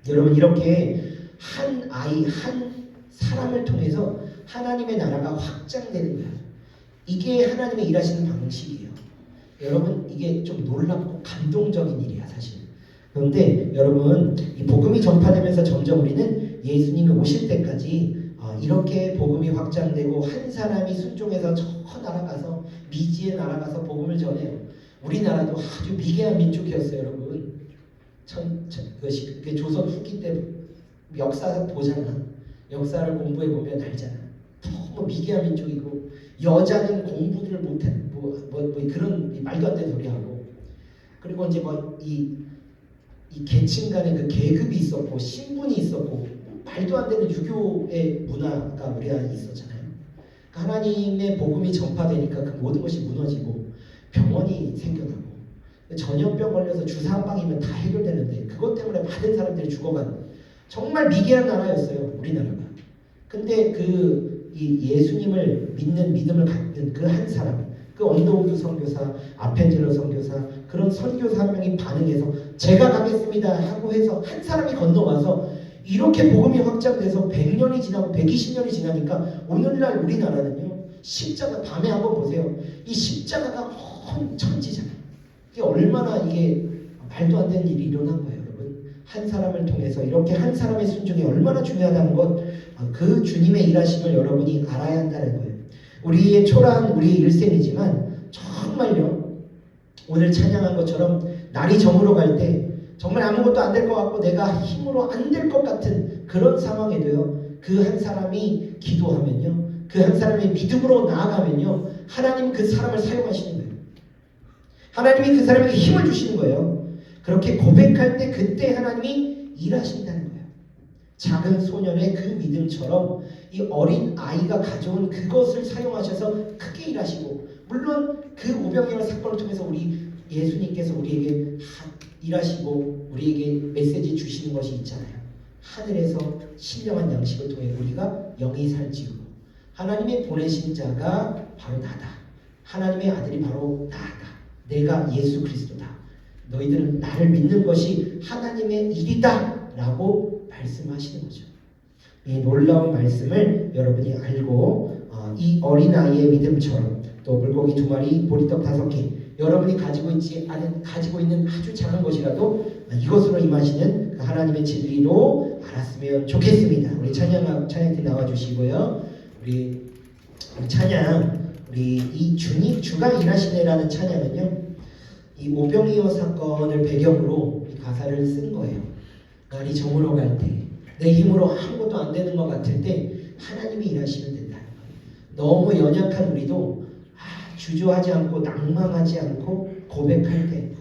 여러분, 이렇게 한 아이, 한 사람을 통해서 하나님의 나라가 확장되는 거예요. 이게 하나님의 일하시는 방식이에요. 여러분, 이게 좀 놀랍고 감동적인 일이야, 사실. 그런데 여러분, 이 복음이 전파되면서 점점 우리는 예수님이 오실 때까지 이렇게 복음이 확장되고 한 사람이 순종해서 저 나라가서 미지에 나라가서 복음을 전해요. 우리나라도 아주 미개한 민족이었어요, 여러분. 그게 조선 후기 때 역사 보잖아. 역사를 공부해 보면 알잖아. 미개한 민족이고 여자는 공부를 못해 그런 말도 안 되는 소리 하고 그리고 이제 이 계층 간의 그 계급이 있었고 신분이 있었고 말도 안 되는 유교의 문화가 우리 안에 있었잖아요. 그러니까 하나님의 복음이 전파되니까 그 모든 것이 무너지고 병원이 생겨나고 전염병 걸려서 주사 한 방이면 다 해결되는데 그것 때문에 많은 사람들이 죽어간 정말 미개한 나라였어요, 우리나라가. 근데 이 예수님을 믿는 믿음을 갖는 그 한 사람, 그 언더우드 선교사, 아펜젤러 선교사, 그런 선교사 한 명이 반응해서 제가 가겠습니다 하고 해서 한 사람이 건너와서 이렇게 복음이 확장돼서 100년이 지나고 120년이 지나니까 오늘날 우리나라는요, 십자가 밤에 한번 보세요. 이 십자가가 온 천지잖아요. 이게 얼마나 이게 말도 안 되는 일이 일어난 거예요, 여러분. 한 사람을 통해서 이렇게 한 사람의 순종이 얼마나 중요하다는 것, 그 주님의 일하심을 여러분이 알아야 한다는 거예요. 우리의 초라한 우리의 일생이지만 정말요, 오늘 찬양한 것처럼 날이 저물어 갈 때 정말 아무것도 안 될 것 같고 내가 힘으로 안 될 것 같은 그런 상황에도요, 그 한 사람이 기도하면요, 그 한 사람이 믿음으로 나아가면요, 하나님 그 사람을 사용하시는 거예요. 하나님이 그 사람에게 힘을 주시는 거예요. 그렇게 고백할 때 그때 하나님이 일하신다는 거예요. 작은 소년의 그 믿음처럼 이 어린 아이가 가져온 그것을 사용하셔서 크게 일하시고, 물론 그 오병이어 사건을 통해서 우리 예수님께서 우리에게 일하시고 우리에게 메시지 주시는 것이 있잖아요. 하늘에서 신령한 양식을 통해 우리가 영이 살찌우고 하나님의 보내신 자가 바로 나다. 하나님의 아들이 바로 나다. 내가 예수 그리스도다. 너희들은 나를 믿는 것이 하나님의 일이다 라고 말씀하시는 거죠. 이 놀라운 말씀을 여러분이 알고 이 어린아이의 믿음처럼 또 물고기 2마리 보리떡 5개 여러분이 가지고 있는 아주 작은 것이라도 이것으로 임하시는 그 하나님의 진리로 알았으면 좋겠습니다. 우리 찬양팀 나와주시고요. 우리 찬양, 우리 이 주가 일하시네라는 찬양은요, 이 오병이어 사건을 배경으로 이 가사를 쓴 거예요. 날이 저물어 갈 때, 내 힘으로 아무것도 안 되는 것 같을 때 하나님이 일하시면 된다는 거예요. 너무 연약한 우리도 주저하지 않고 낭망하지 않고 고백할 때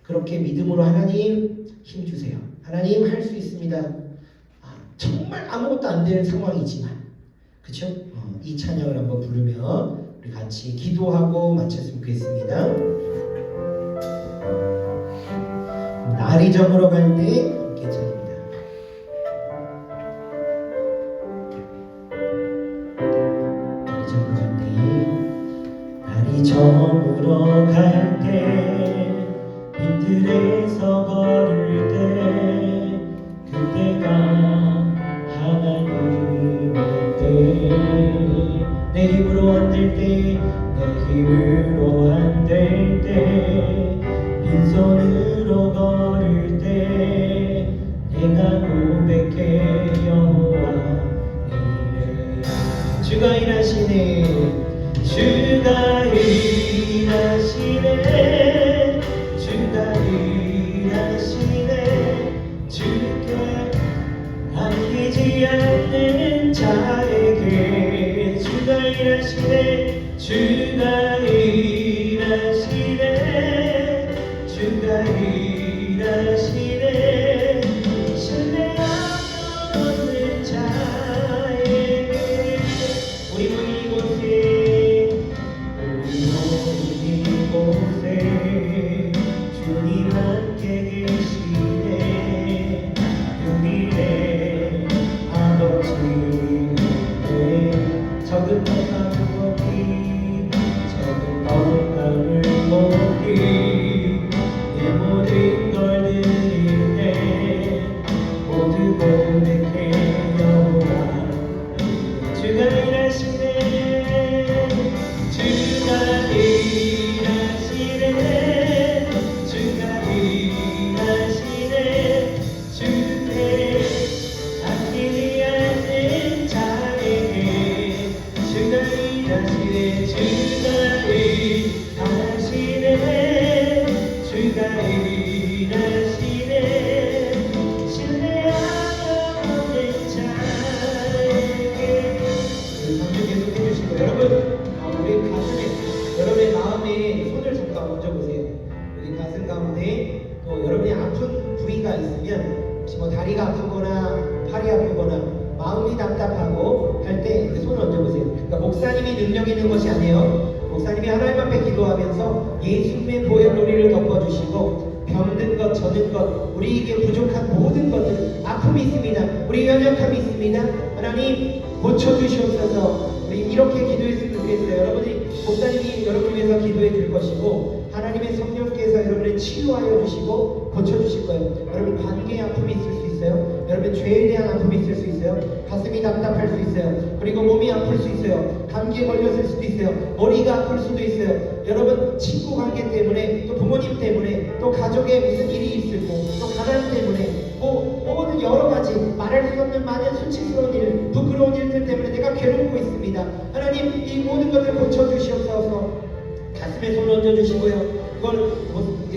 그렇게 믿음으로 하나님 힘 주세요. 하나님 할 수 있습니다. 정말 아무것도 안 되는 상황이지만, 그렇죠? 이 찬양을 한번 부르면 우리 같이 기도하고 마쳤으면 좋겠습니다. 날이 저물어 갈 때 함께 찬양입니다. 날이 저물어 갈 때 빈들에서 걸을 때 그때가 하나님의 때 내 힘으로 안 될 때 내 힘으로 안 될 때 빈손으로 걸을 때 내가 고백해 여호와 이래 주가 일하시네 주가 일하시네 주가 일하시네 주께 아끼지 않는 자에게 주가 일하시네 주가 일하시네 주가 일하시네 신뢰하며 얻는 자에게 우리 모인 이곳에 주님 함께 계시네 우리의 아버지 적은 떡감을 먹기 적은 떡감을 먹기 내 모든 걸 드릴 때 모두 고백해 여호와 주가 일하시네 주가 일하시네 주가 일하시네 주께 아끼지 않는 자에게 주가 일하시네 주가 일하시네 주가 일하시네 신뢰하며 얻는 자에게 그 성경 계속해 주시고 여러분 우리 가슴에 여러분의 마음에 손을 잠깐 얹어보세요. 우리 가슴 가운데 또 여러분이 아픈 부위가 있으면 혹시 뭐 다리가 아프거나 팔이 아프거나 마음이 답답하고 할 때 손을 얹어보세요. 그러니까 목사님이 능력 있는 것이 아니에요. 목사님이 하나님 앞에 기도하면서 예수님의 보혈로 우리를 덮어주시고 병든 것, 젖은 것, 우리에게 부족한 모든 것들, 아픔이 있습니다. 우리 연약함이 있습니다. 하나님 고쳐주시옵소서. 우리 이렇게 기도했으면 좋겠어요. 여러분이 목사님이 여러분을 위해서 기도해 줄 것이고 하나님의 성령께서 여러분을 치유하여 주시고 고쳐주실 거예요. 여러분 관계에 아픔이 있을 수 있어요. 여러분 죄에 대한 아픔이 있을 수 있어요. 가슴이 답답할 수 있어요. 그리고 몸이 아플 수 있어요. 감기에 걸렸을 수도 있어요. 머리가 아플 수도 있어요. 여러분 친구 관계 때문에 또 부모님 때문에 또 가족에 무슨 일이 있을 또 가난 때문에 모든 여러 가지 말할 수 없는 많은 수치스러운 일, 부끄러운 일들 때문에 내가 괴롭고 있습니다. 하나님 이 모든 것을 고쳐주시옵소서. 가슴에 손을 얹어주시고요. 그걸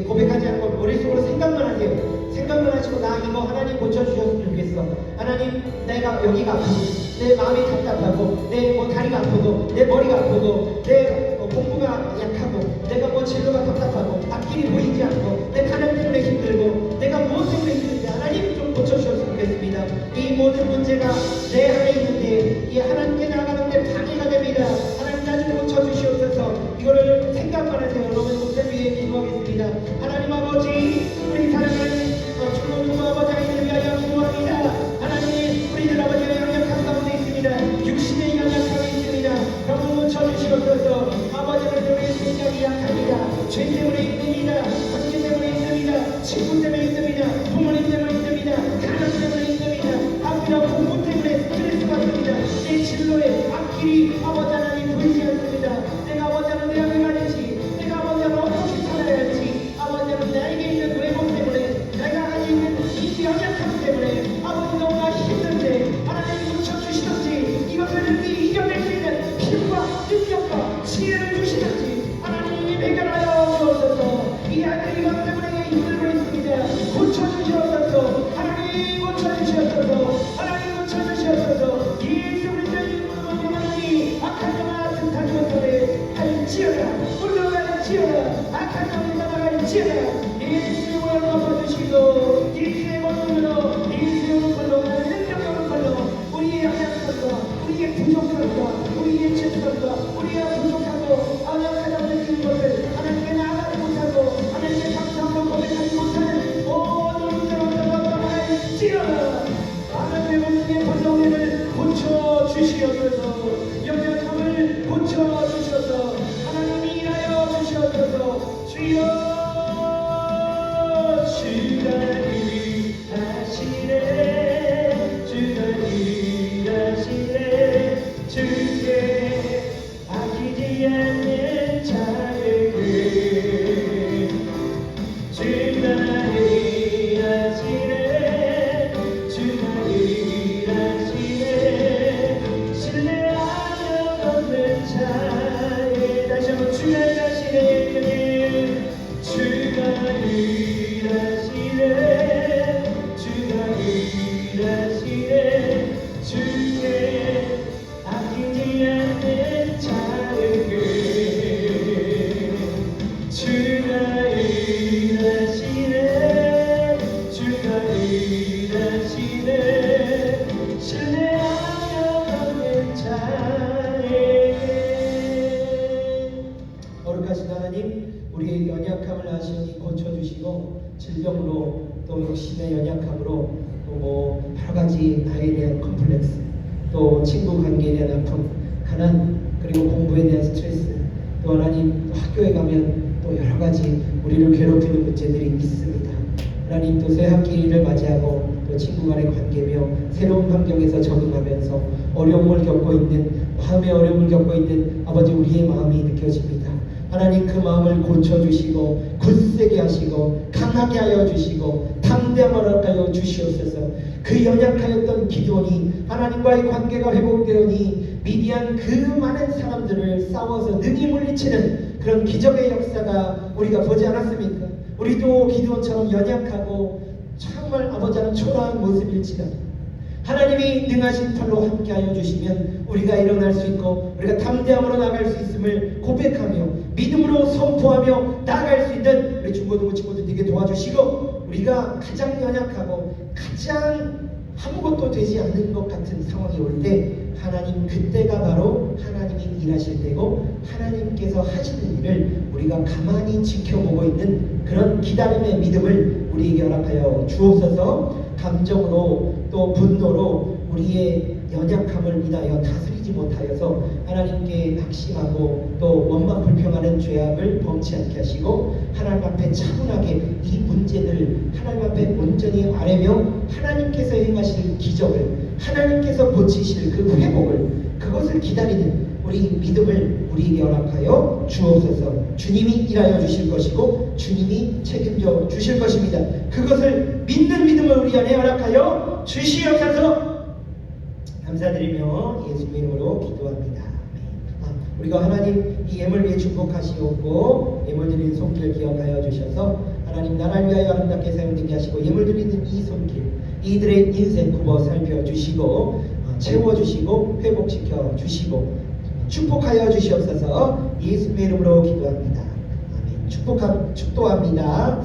고백하지 않고 머릿속으로 생각만 하세요. 생각만 하시고 나 이거 하나님 고쳐주셨으면 좋겠어. 하나님 내가 여기가 아프고 내 마음이 답답하고 내 다리가 아프고 내 머리가 아프고 내 공부가 약하고 내가 진로가 답답하고 앞길이 보이지 않고 내 가난 때문에 힘들고 내가 무엇 때문에 힘든지 하나님 좀 고쳐주셨으면 좋겠습니다. 이 모든 문제가 내 안에 있는데 이 하나님께 나가는데 방해가 됩니다. 하나님 나 좀 고쳐주시옵소서. 이거를 생각만 하세요. 여러분 목사님 위해 기도하겠습니다. 하나님 아버지 우리 사랑하는 주님과 아버지 아이들 위하여 기도합니다. 하나님 우리들 아버지가 연약한 가운데 있습니다. 육신의 연약함이 있습니다. 병을 고쳐주시옵소서. 아버지는 우리의 생각이 약합니다. 죄 때문에 있습니다. 관계 때문에 있습니다. 친구 때문에 있습니다. 부모님 때문에 있습니다. 가난 때문에 있습니다. 앞이나 공부 때문에 스트레스 받습니다. 내 진로에 앞길이 아버지 하나님 보이지 않습니다. 내가 아버지 하나님 대학을 가야지. 내가 아버지 하나님 어떻게 살아야 할지. 아버지 하나님 나에게 있는 외모 때문에 내가 가지고 있는 이 연약함 때문에 아버지 너무나 힘든데 하나님 고쳐주시든지 이것을 이겨낼 수 있는 힘과 능력과 지혜를 주시든지 하나님이 해결하여 주옵소서. 이 아들이 이것 때문에 힘들고 있습니다. 고쳐주시옵소서. 하나님 고쳐주시옵소서. 하나님 고쳐주시옵소서. 예수 그리스도의 이름으로 하나님 악한 영아 등타지 못하게 할지어다. 물러갈지어다. 악한 영이 나아갈지어다. 예수의 보혈로 덮어주시고 예수의 권능으로 예수의 오른팔로 능력의 오른팔로 우리의 연약함과 우리의 부족함과 우리의 죄성과 우리의 부족하고 연약하다고 느끼는 것을 하나님께 나아가지 못하고 하나님께 감사함으로 고백하지 못하는 모든 문제로 나아갈지어다. 하나님의 몸의 번성을 고쳐주시옵소서. 연약함을 고쳐주셔서 하나님이 일하여 주시옵소서. 주여 주가 일하시네 주가 일하시네 주께 아끼지 않는 자에게 주가 일하시네 주가 일하시네 신뢰하여 얻는 자에 다시 한번 주가 일하시네 주가 일하시네 주가 일하시네 주께 아끼지 않는 자에게 주가 일하시네 주가 일하시네 신뢰하여 얻는 자에게. 거룩하신 하나님 우리의 연약함을 아시니 고쳐주시고 질병으로 또 욕심의 연약함으로 또 여러 가지 나에 대한 컴플렉스 또 친구 관계에 대한 아픔 가난 그리고 공부에 대한 스트레스 또 하나님 또 학교에 가면 또 여러 가지 우리를 괴롭히는 문제들이 있습니다. 하나님 또 새 학기를 맞이하고 또 친구 간의 관계며 새로운 환경에서 적응하면서 어려움을 겪고 있는 마음의 어려움을 겪고 있는 아버지 우리의 마음이 느껴집니다. 하나님 그 마음을 고쳐주시고 굳세게 하시고 강하게 하여 주시고 담대함을 하여 주시옵소서. 그 연약하였던 기도니 하나님과의 관계가 회복되오니 미디안 그 많은 사람들을 싸워서 능히 물리치는 그런 기적의 역사가 우리가 보지 않았습니까? 우리도 기도원처럼 연약하고 정말 아버지 하나님 초라한 모습일지라도 하나님이 능하신 팔로 함께하여 주시면 우리가 일어날 수 있고 우리가 담대함으로 나아갈 수 있음을 고백하며 믿음으로 선포하며 나아갈 수 있는 우리 중고등부 친구들 되게 도와주시고, 우리가 가장 연약하고 가장 아무것도 되지 않는 것 같은 상황이 올 때 하나님, 그때가 바로 하나님이 일하실 때고 하나님께서 하시는 일을 우리가 가만히 지켜보고 있는 그런 기다림의 믿음을 우리에게 허락하여 주옵소서. 감정으로 또 분노로 우리의 연약함을 인하여 다스리지 못하여서 하나님께 낙심하고 또 원망 불평하는 죄악을 범치 않게 하시고, 하나님 앞에 차분하게 이 문제들을 하나님 앞에 온전히 아뢰며 하나님께서 행하실 기적을, 하나님께서 고치실 그 회복을, 그것을 기다리는 우리 믿음을 우리에게 허락하여 주옵소서. 주님이 일하여 주실 것이고 주님이 책임져 주실 것입니다. 그것을 믿는 믿음을 우리 안에 허락하여 주시옵소서. 감사드리며 예수님의 이름으로 기도합니다. 우리가 하나님 이 예물 위에 축복하시옵고 예물 드리는 손길 기억하여 주셔서 하나님 나라를 위하여 아름답게 사용되게 하시고, 예물 드리는 이 손길 이들의 인생 굽어 살펴주시고 채워주시고 회복시켜 주시고 축복하여 주시옵소서. 예수님의 이름으로 기도합니다. 아멘. 축도합니다.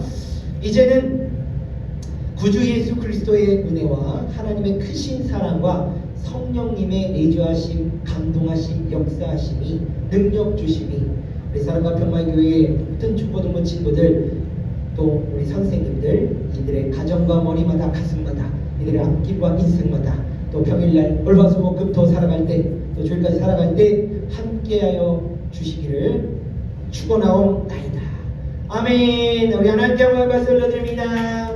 이제는 구주 예수 그리스도의 은혜와 하나님의 크신 사랑과 성령님의 내주하심, 감동하심, 역사하심이, 능력 주심이 우리 사랑과 평화교회의 모든 중고등부 친구들, 또 우리 선생님들, 이들의 가정과 머리마다 가슴마다, 이들의 앞길과 인생마다, 또 평일날 월화수목금토 살아갈 때, 또 주일까지 살아갈 때 함께하여 주시기를 축원하옵나이다. 아멘. 우리 하나님께 영광을 받들어 드립니다.